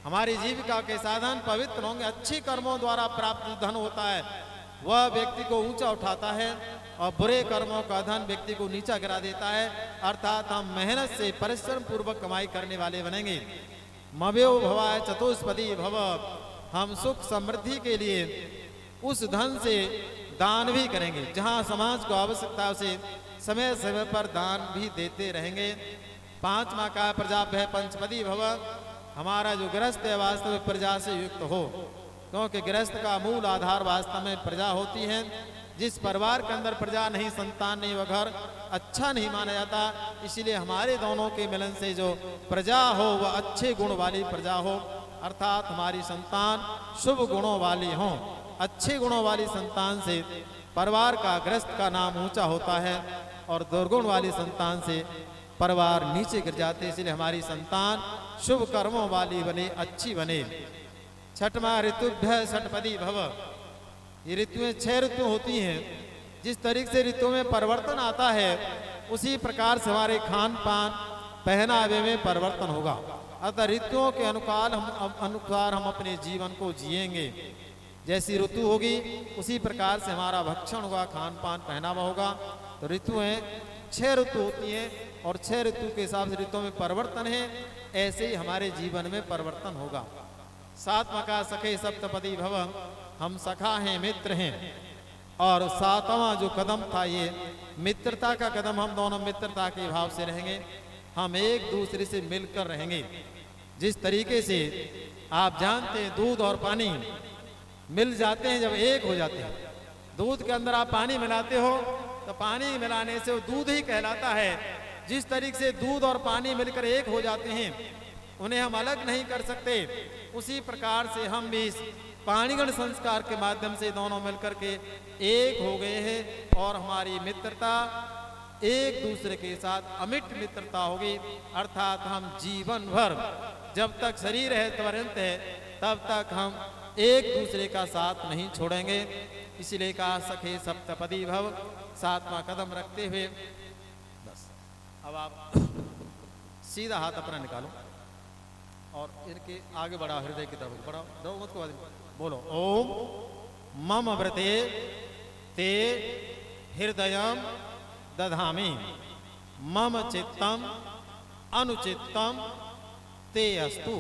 हमारी जीविका के साधन पवित्र होंगे, अच्छे कर्मों द्वारा प्राप्त धन होता है, वह व्यक्ति को ऊंचा उठाता है, और बुरे कर्मों का धन व्यक्ति को नीचा गिरा देता है। अर्थात हम मेहनत से परिश्रम पूर्वक कमाई करने वाले बनेंगे। मव्यो भवाय चतुष्पदी भव। हम सुख समृद्धि के लिए उस धन से दान भी करेंगे, जहां समाज को आवश्यकता से समय समय पर दान भी देते रहेंगे। पांचवा का प्रजा भय पंचपदी भव। हमारा जो गृहस्थ है वास्तव में प्रजा से युक्त हो, क्योंकि गृहस्थ का मूल आधार वास्तव में प्रजा होती है। जिस परिवार के अंदर प्रजा नहीं, संतान नहीं, वह घर अच्छा नहीं माना जाता। इसलिए हमारे दोनों के मिलन से जो प्रजा हो वह अच्छे गुण वाली प्रजा हो, अर्थात हमारी संतान शुभ गुणों वाली हो। अच्छे गुणों वाली संतान से परिवार का गृहस्थ का नाम ऊंचा होता है, और दुर्गुण वाली संतान से परिवार नीचे गिर जाते। इसलिए हमारी संतान शुभ कर्मों वाली बने, अच्छी बने। छठवां ऋतुभ्य षटपदी भव। ये ऋतुएं 6 ऋतु होती हैं। जिस तरीके से ऋतुओं में परिवर्तन आता है, उसी प्रकार से हमारे खान पान पहनावे में परिवर्तन होगा। अतः ऋतुओं के अनुसार हम अपने जीवन को जिएंगे। जैसी ऋतु होगी उसी प्रकार से हमारा भक्षण होगा, खान पान पहनावा होगा। तो ऋतुएं 6 ऋतु होती हैं, और 6 ऋतु के हिसाब से ऋतुओं में परिवर्तन है। ऐसे ही हमारे जीवन में परिवर्तन होगा। सातवां का सखे सप्तपदी भव। हम सखा हैं, मित्र हैं। और सातवां जो कदम था ये मित्रता का कदम। हम दोनों मित्रता के भाव से रहेंगे, हम एक दूसरे से मिलकर रहेंगे। जिस तरीके से आप जानते हैं दूध और पानी मिल जाते हैं जब एक हो जाते हैं। दूध के अंदर आप पानी मिलाते हो तो पानी मिलाने से वो दूध ही कहलाता है। जिस तरीके से दूध और पानी मिलकर एक हो जाते हैं, उन्हें हम अलग नहीं कर सकते। उसी प्रकार से हम भी इस पाणिगण संस्कार के माध्यम से दोनों मिलकर के एक हो गए हैं, और हमारी मित्रता एक दूसरे के साथ अमिट मित्रता होगी। अर्थात हम जीवन भर जब तक शरीर है पर्यंत है, तब तक हम एक दूसरे का साथ नहीं छोड़ेंगे। इसीलिए कहा सखे सप्तपदी भव। 7वां कदम रखते हुए बस अब आप सीधा हाथ अपना निकालो और इनके आगे बढ़ाओ, हृदय की तरफ बढ़ाओ, दो मत को बोलो ओम मम व्रते ते हृदयम दधामि मम चित्तम अनुचित्तम ते अस्तु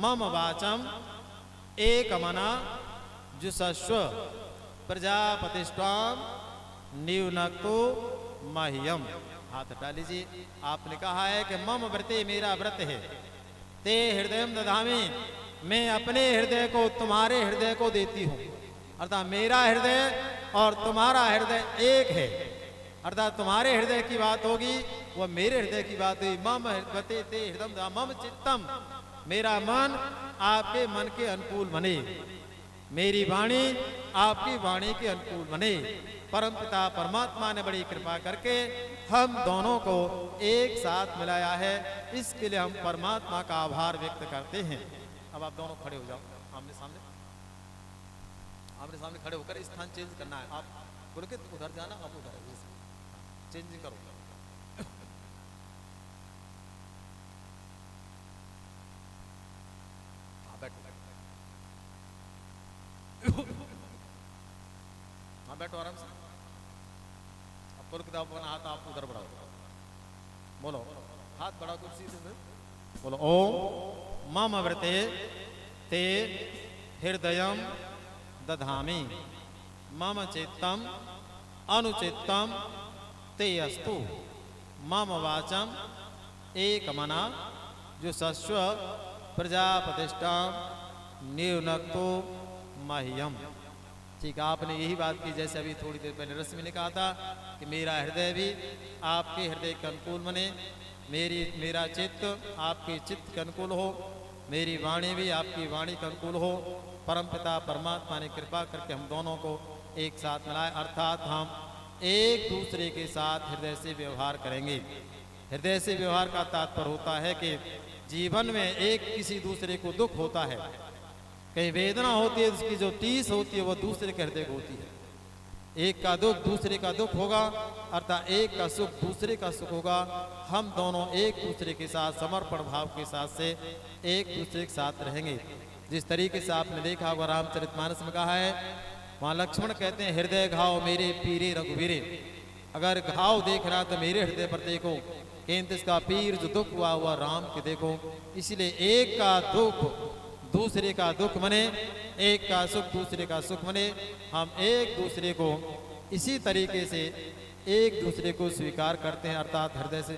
मम वाचम एकमना जुषस्व प्रजापतिष्ठाम न्यूनको मह्यम। हाथ हटा लीजिए। आपने कहा है कि मम व्रते मेरा व्रत है, ते हृदयम दधामि मैं अपने हृदय को तुम्हारे हृदय को देती हूँ। अर्थात मेरा हृदय और तुम्हारा हृदय एक है। अर्थात तुम्हारे हृदय की बात होगी वह मेरे हृदय की बात हुई। मम व्रते ते हृदयम मम चित्तम मेरा मन आपके मन के अनुकूल बने, मेरी वाणी आपकी वाणी के अनुकूल बने। परमपिता परमात्मा ने बड़ी कृपा करके हम दोनों को एक साथ मिलाया है। इसके लिए हम परमात्मा का आभार व्यक्त करते हैं। अब आप दोनों खड़े हो जाओ, आमने सामने खड़े होकर स्थान चेंज करना है। आप बोल के उधर जाना, आप उधर चेंजिंग करो। हाँ बैठो आराम से। अब पुल के अपना हाथ आप उधर बढ़ाओ, बोलो हाथ बढ़ाओ कुर्सी से, बोलो ओम मम व्रते ते हृदयम दधामि मम चित्तम अनुचित्तम ते अस्तु मम वाचम एकमना जुषस्व प्रजापतिष्ठाम न्यूनको मह्यम। ठीक है, आपने यही बात की जैसे अभी थोड़ी देर पहले रश्मि ने कहा था कि मेरा हृदय भी आपके हृदय के अनुकूल बने, मेरा चित्त आपके चित्त के अनुकूल हो, मेरी वाणी भी आपकी वाणी के अनुकूल हो। परमपिता परमात्मा ने कृपा करके हम दोनों को एक साथ मिलाए। अर्थात हम एक दूसरे के साथ हृदय से व्यवहार करेंगे। हृदय से व्यवहार का तात्पर्य होता है कि जीवन में एक किसी दूसरे को दुख होता है, कहीं वेदना होती है, उसकी जो टीस होती है वो दूसरे के हृदय को होती है। एक का दुख दूसरे का दुख होगा, अर्थात एक का सुख दूसरे का सुख होगा। हम दोनों एक दूसरे के साथ समर्पण भाव के साथ से एक दूसरे के साथ रहेंगे। जिस तरीके से आपने देखा होगा रामचरितमानस में कहा है, वहाँ लक्ष्मण कहते हैं हृदय घाव मेरे पीरे रघुवीरे। अगर घाव देख रहा तो मेरे हृदय पर देखो, किंतु इसका पीर जो दुख हुआ हुआ राम के देखो। इसलिए एक का दुख दूसरे का दुख मने, एक का सुख दूसरे का सुख मने। हम एक दूसरे को इसी तरीके से एक दूसरे को स्वीकार करते हैं, अर्थात हृदय से।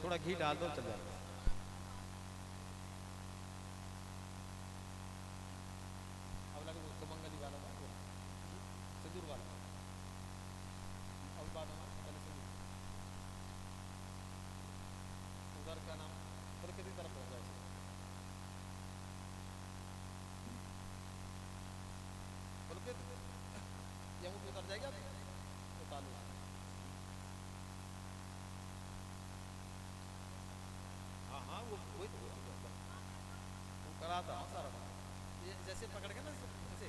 थोड़ा घी डाल दो, चल जाएगा। अब लगे वो सुमंगली वाला ना, वो सिंदूर वाला। अब बाद में पहले सिंदूर, उधर का नाम बोले कितनी तरफ हो जाए, बोलो कि ये मुझे उतर जाएगा अभी, उतार लो। हाँ हाँ, वो करा था सारा ये जैसे पकड़ के ना ऐसे,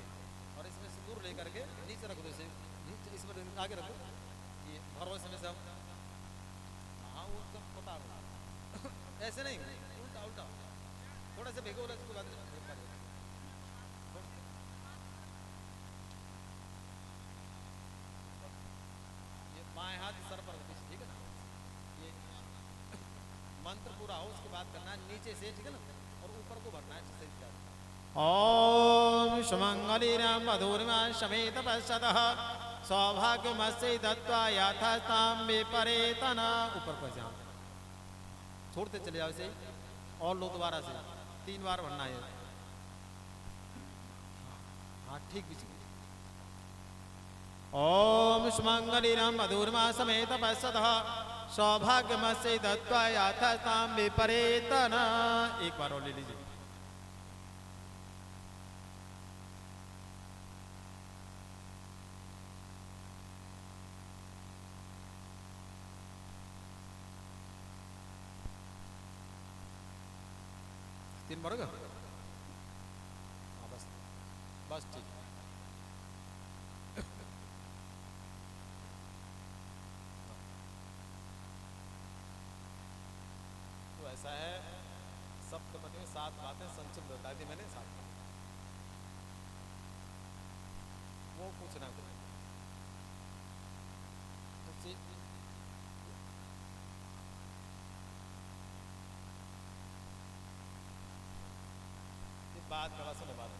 और इसमें सिंदूर लेकर के नीचे रख दो, इसे नीचे इसमें आगे रखो, ये भरो इसमें सब। हाँ वो सब पता है। ऐसे नहीं, उल्टा उल्टा, थोड़ा सा भिगो लो इसके बाद ये बाएं हाथ सर पर रखो, ठीक है ना। ये मंत्र पूरा हो उसके बाद करना है नीचे से, ठीक है ना, और ऊपर को भरना है सही से। ओम सुमंगलीनां मधुरिमा शमेत पश्चातः सौभाग्यमस्यै दत्त्वा याथास्तां विपरेतना। ऊपर पर जाओ, छोड़ते चले जाओ इसे, और लो दोबारा से 3 बार भरना है। हाँ ठीक भी। ओम सुमंगलीनां मधुरिमा समेत पश्चातः सौभाग्यमस्यै दत्त्वा याथास्तां विपरेतना। एक बार और ले लीजिए। तीन बार होगा, हाँ बस बस ठीक। तो ऐसा है, सप्तपदी में 7 बातें संक्षिप्त बता दी मैंने, 7। वो पूछना कुछ तो बात बड़ा सुनो बात।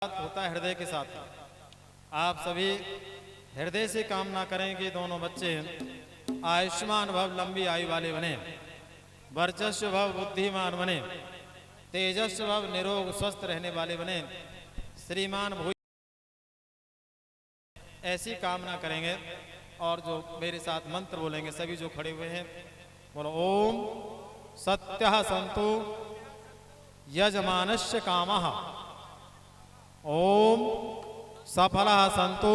होता है हृदय के साथ। आप सभी हृदय से कामना करें कि दोनों बच्चे आयुष्मान भव, लंबी आयु वाले बने, वर्चस्व भव, बुद्धिमान बने, तेजस्व भव, निरोग स्वस्थ रहने वाले बने, श्रीमान भूय, ऐसी कामना करेंगे। और जो मेरे साथ मंत्र बोलेंगे सभी जो खड़े हुए हैं, बोलो ओम सत्यः सन्तु यजमानस्य कामः, ओम सफलः सन्तु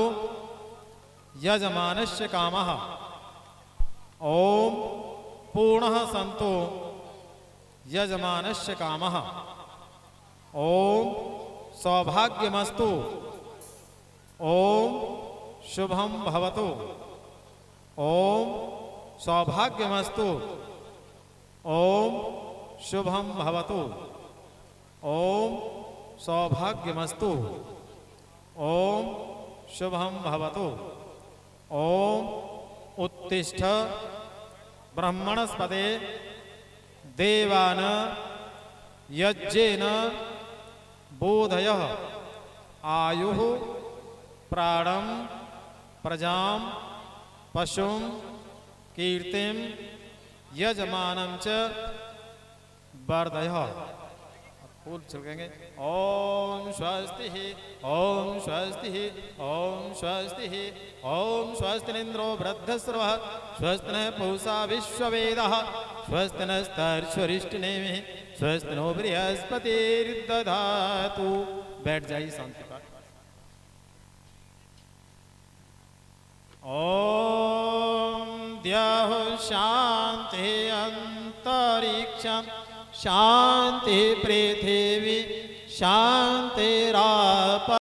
यजमानस्य कामः, ओम पूर्णः सन्तु यजमानस्य कामः, ओम सौभाग्यमस्तु, ओम शुभम भवतु, ओम सौभाग्यमस्तु, ओम शुभम भवतु, ओम सौभाग्यमस्तु, ओम शुभम भवतु, ओम उत्तिष्ठ ब्रह्मणस्पते देवान यज्ञेन बोधयः आयुः प्राणं प्रजां पशुं कीर्तिं यजमानं च वर्धयः। फूल छिड़केंगे। ओम स्वस्ति ही, ओम स्वस्ति ही, ओम स्वस्ति ही, ओम स्वस्तिनिन्द्रो वृद्धस्रवः, स्वस्ति नः पूषा विश्ववेदः, स्वस्ति नस्तर्षरिष्टनेमिः, स्वस्ति नो बृहस्पतिर्दधातु। बैठ जाइए शांति पाठ। ओम द्यौः शांति अंतरिक्षं शांति पृथिवी शांतिराप